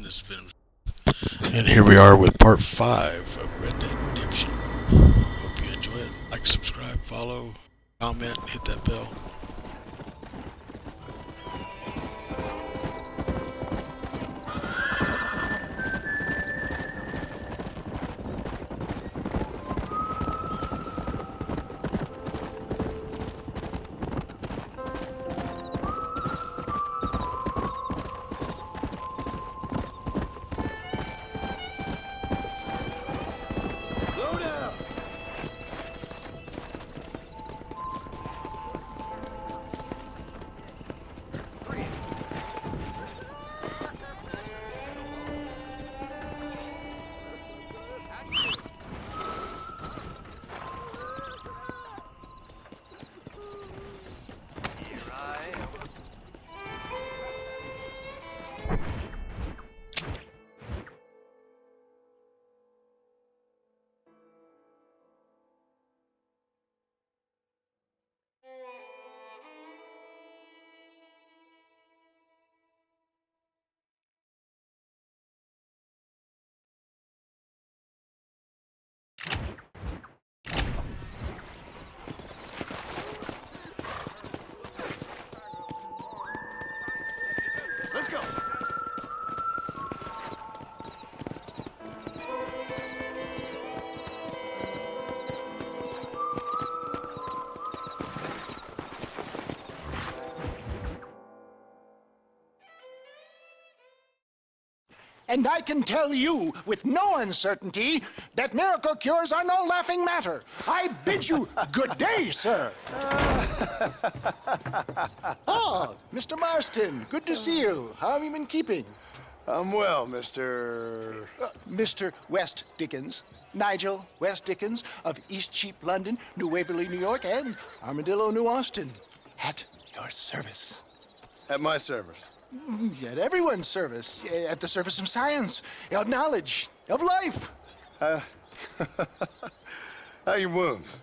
This has been, and here we are with part 5 of Red Dead Redemption. Hope you enjoy it. Like, subscribe, follow, comment, hit that bell. Let's go. And I can tell you with no uncertainty that miracle cures are no laughing matter. I bid you good day, sir. Oh, Mr. Marston, good to see you. How have you been keeping? I'm well, Mr. Mr. West Dickens. Nigel West Dickens of East Cheap, London, New Waverly, New York, and Armadillo, New Austin. At your service. At my service. At everyone's service. At the service of science, of knowledge, of life. How are your wounds?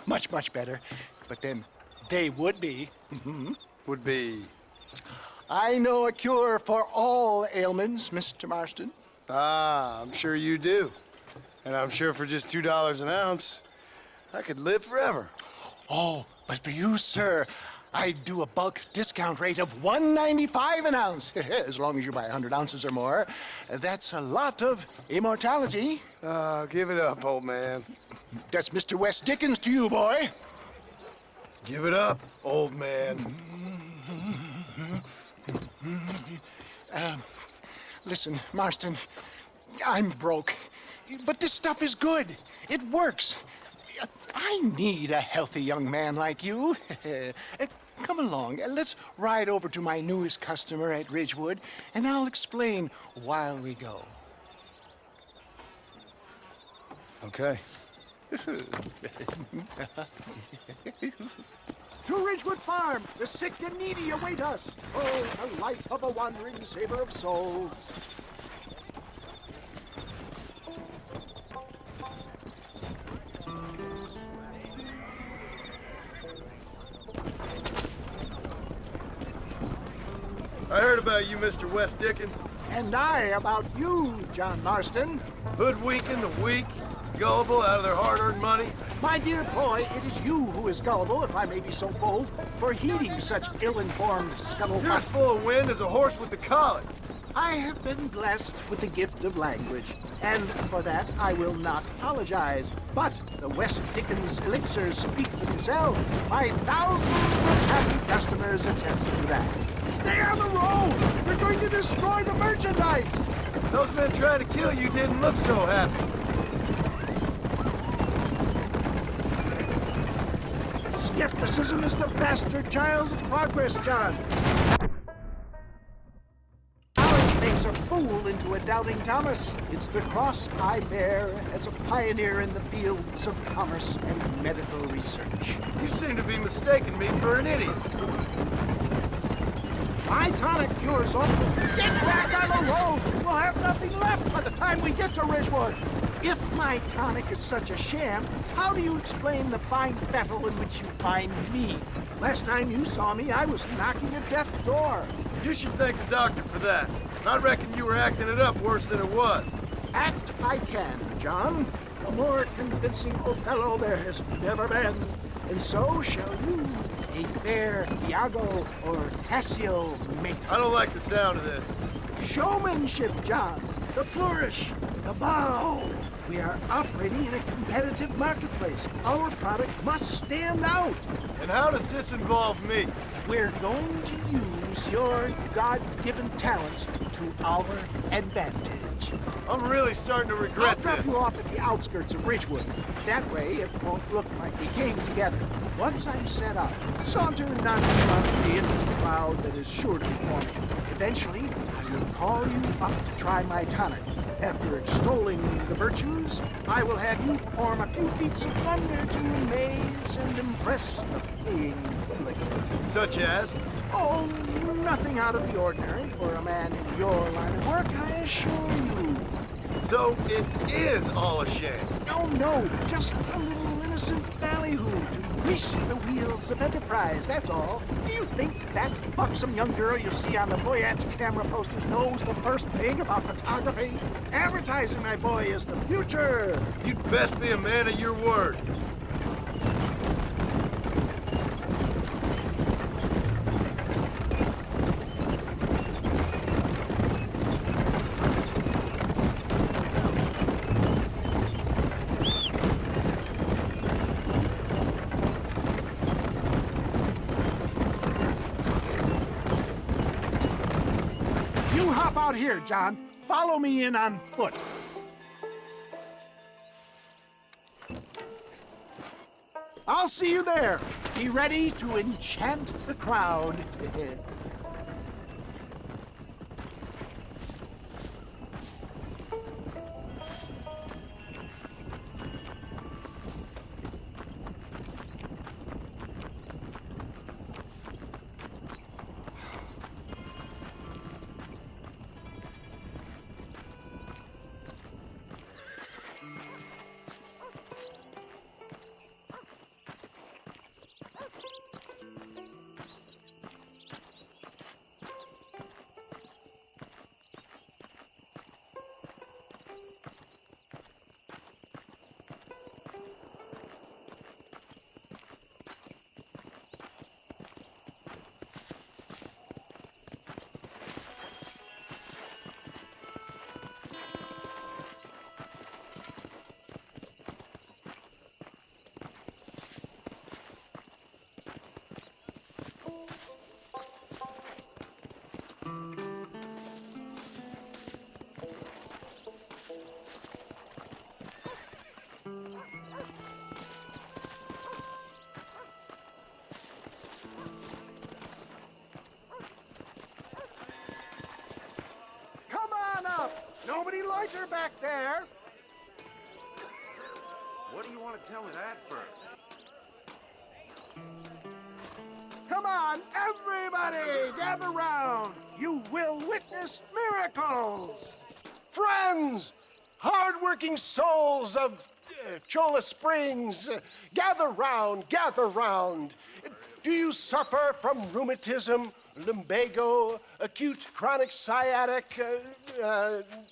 Much, much better. But then they would be. Would be. I know a cure for all ailments, Mr. Marston. Ah, I'm sure you do. And I'm sure for just $2 an ounce, I could live forever. Oh, but for you, sir, I'd do a bulk discount rate of $1.95 an ounce, as long as you buy 100 ounces or more. That's a lot of immortality. Give it up, old man. That's Mr. West Dickens to you, boy. Give it up, old man. Listen, Marston, I'm broke, but this stuff is good. It works. I need a healthy young man like you. Come along, let's ride over to my newest customer at Ridgewood, and I'll explain while we go. Okay. To Ridgewood Farm, the sick and needy await us. Oh, the life of a wandering saver of souls. I heard about you, Mr. West Dickens. And I about you, John Marston. Hoodwinking the weak, gullible out of their hard-earned money. My dear boy, it is you who is gullible, if I may be so bold, for heeding such ill-informed You're scuttlebutt. as full of wind as a horse with the colic. I have been blessed with the gift of language, and for that I will not apologize. But the West Dickens elixirs speak for themselves. My thousands of happy customers attest to that. Stay on the road! We're going to destroy the merchandise! Those men trying to kill you didn't look so happy. Skepticism is the bastard child of progress, John. Knowledge makes a fool into a doubting Thomas. It's the cross I bear as a pioneer in the fields of commerce and medical research. You seem to be mistaking me for an idiot. My tonic cures all. Get back on the road! We'll have nothing left by the time we get to Ridgewood. If my tonic is such a sham, how do you explain the fine fettle in which you find me? Last time you saw me, I was knocking at death's door. You should thank the doctor for that. I reckon you were acting it up worse than it was. Act I can, John. A more convincing Othello there has never been. And so shall you, a fair Iago or Cassio make. I don't like the sound of this. Showmanship, John. The flourish, the bow. We are operating in a competitive marketplace. Our product must stand out. And how does this involve me? We're going to use your God-given talents to our advantage. I'm really starting to regret I'll drop this. you off at the outskirts of Ridgewood. That way, it won't look like we came together. Once I'm set up, saunter nonchalantly into the crowd that is sure to be forming. Eventually, I will call you up to try my tonic. After extolling the virtues, I will have you perform a few feats of wonder to amaze and impress the paying public. Such as? Oh, nothing out of the ordinary for a man in your line of work, I assure you. So it is all a shame. No, just a little innocent ballyhoo to grease the wheels of enterprise, that's all. Do you think that buxom young girl you see on the voyage camera posters knows the first thing about photography? Advertising, my boy, is the future. You'd best be a man of your word. You hop out here, John. Follow me in on foot. I'll see you there. Be ready to enchant the crowd. Come on up. Nobody loiter back there. What do you want to tell me that for? Come on, everybody, gather round. You will witness miracles. Friends, hard-working souls of Cholla Springs, gather round, gather round. Do you suffer from rheumatism, lumbago, acute chronic sciatic,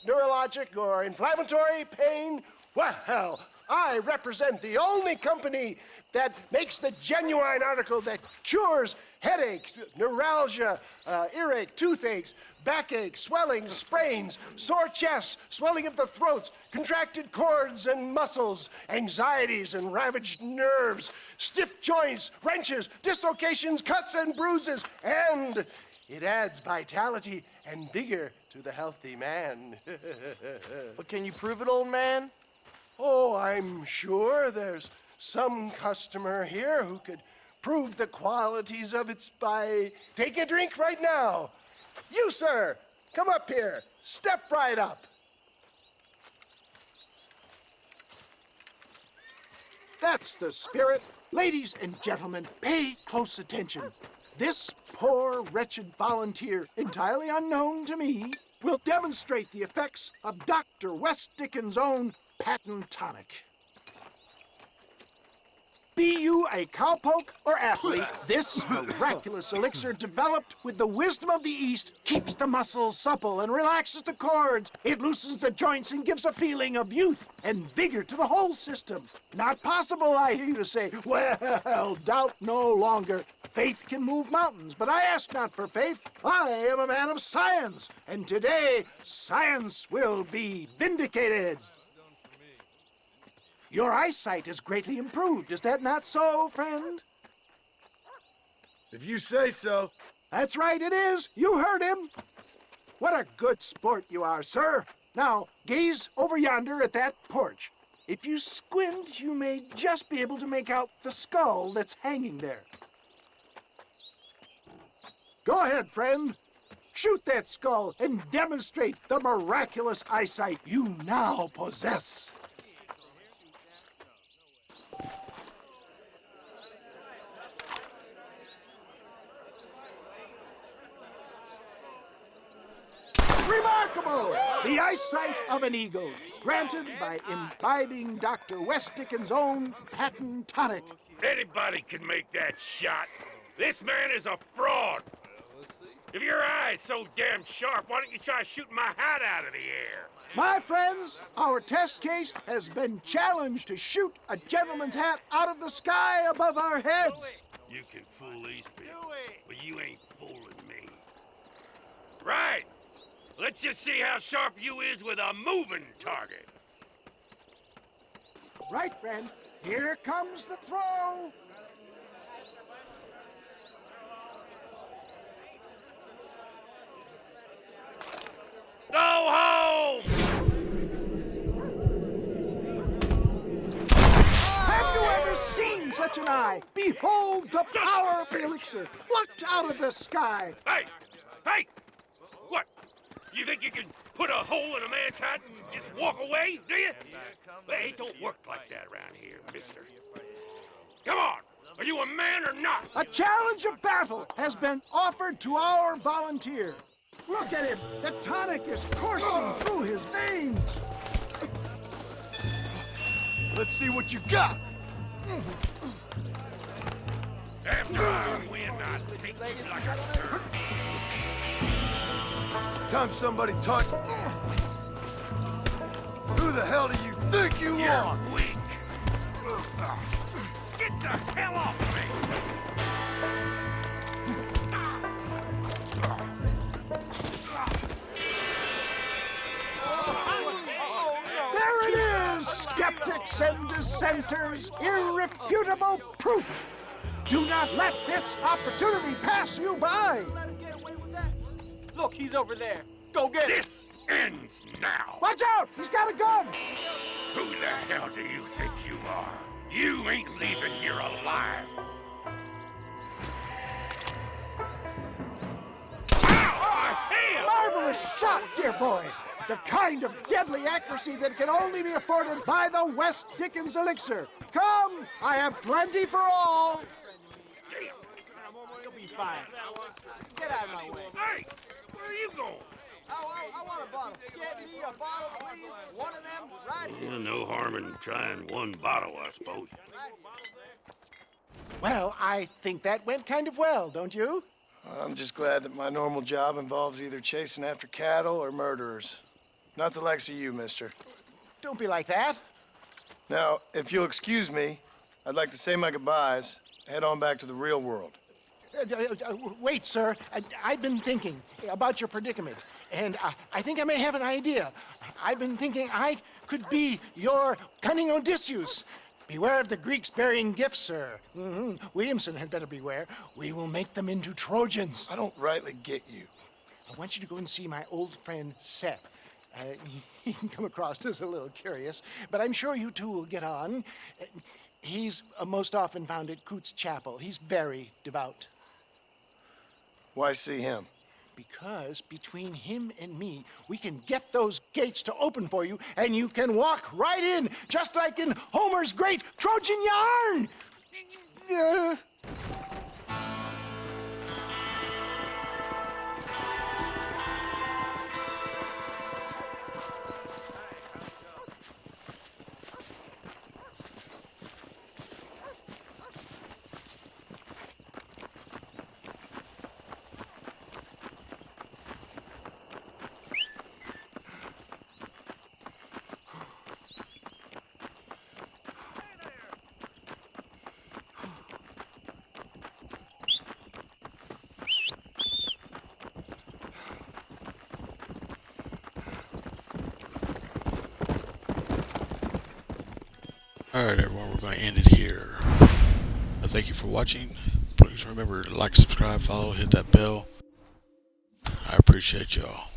neurologic, or inflammatory pain? Well, I represent the only company that makes the genuine article that cures headaches, neuralgia, earache, toothaches, backache, swelling, sprains, sore chests, swelling of the throats, contracted cords and muscles, anxieties and ravaged nerves, stiff joints, wrenches, dislocations, cuts and bruises, and it adds vitality and vigor to the healthy man. But can you prove it, old man? Oh, I'm sure there's some customer here who could prove the qualities of it by taking a drink right now. You, sir, come up here. Step right up. That's the spirit. Ladies and gentlemen, pay close attention. This poor, wretched volunteer, entirely unknown to me, will demonstrate the effects of Dr. West Dickens' own patent tonic. Be you a cowpoke or athlete, this miraculous elixir developed with the wisdom of the East keeps the muscles supple and relaxes the cords. It loosens the joints and gives a feeling of youth and vigor to the whole system. Not possible, I hear you say. Well, doubt no longer. Faith can move mountains, but I ask not for faith. I am a man of science, and today science will be vindicated. Your eyesight is greatly improved. Is that not so, friend? If you say so. That's right, it is. You heard him. What a good sport you are, sir. Now, gaze over yonder at that porch. If you squint, you may just be able to make out the skull that's hanging there. Go ahead, friend. Shoot that skull and demonstrate the miraculous eyesight you now possess. Remarkable! The eyesight of an eagle, granted by imbibing Dr. West Dickens' own patent tonic. Anybody can make that shot. This man is a fraud. If your eye's so damn sharp, why don't you try shooting my hat out of the air? My friends, our test case has been challenged to shoot a gentleman's hat out of the sky above our heads. You can fool these people, but you ain't fooling me. Right. Let's just see how sharp you is with a moving target. Right, friend. Here comes the throw. Go home! Have you ever seen such an eye? Behold the power of the elixir, plucked out of the sky. Hey! Hey! What? You think you can put a hole in a man's hat and just walk away, do you? Hey, it don't work like that around here, mister. Come on! Are you a man or not? A challenge of battle has been offered to our volunteer. Look at him. The tonic is coursing through his veins. Let's see what you got. After I win, I take you like a turd. Time somebody taught you. Who the hell do you think you You're are? weak. Get the hell off me! There it is, skeptics and dissenters, irrefutable proof. Do not let this opportunity pass you by. Look, he's over there. Go get him. This ends now. Watch out, he's got a gun. Who the hell do you think you are? You ain't leaving here alive. Ow! My hand! Marvelous shot, dear boy. The kind of deadly accuracy that can only be afforded by the West Dickens elixir. Come, I have plenty for all. You'll be fine. Get out of my way. Hey, where are you going? I want a bottle. Get me a bottle, please. One of them, right here. Well, no harm in trying one bottle, I suppose. Well, I think that went kind of well, don't you? I'm just glad that my normal job involves either chasing after cattle or murderers. Not the likes of you, mister. Don't be like that. Now, if you'll excuse me, I'd like to say my goodbyes, head on back to the real world. Wait, sir. I've been thinking about your predicament, and I think I may have an idea. I've been thinking I could be your cunning Odysseus. Beware of the Greeks bearing gifts, sir. Williamson had better beware. We will make them into Trojans. I don't rightly get you. I want you to go and see my old friend Seth. He can come across as a little curious, but I'm sure you two will get on. He's most often found at Coots Chapel. He's very devout. Why see him? Because between him and me, we can get those gates to open for you, and you can walk right in, just like in Homer's great Trojan yarn! Alright everyone, we're going to end it here. Thank you for watching. Please remember to like, subscribe, follow, hit that bell. I appreciate y'all.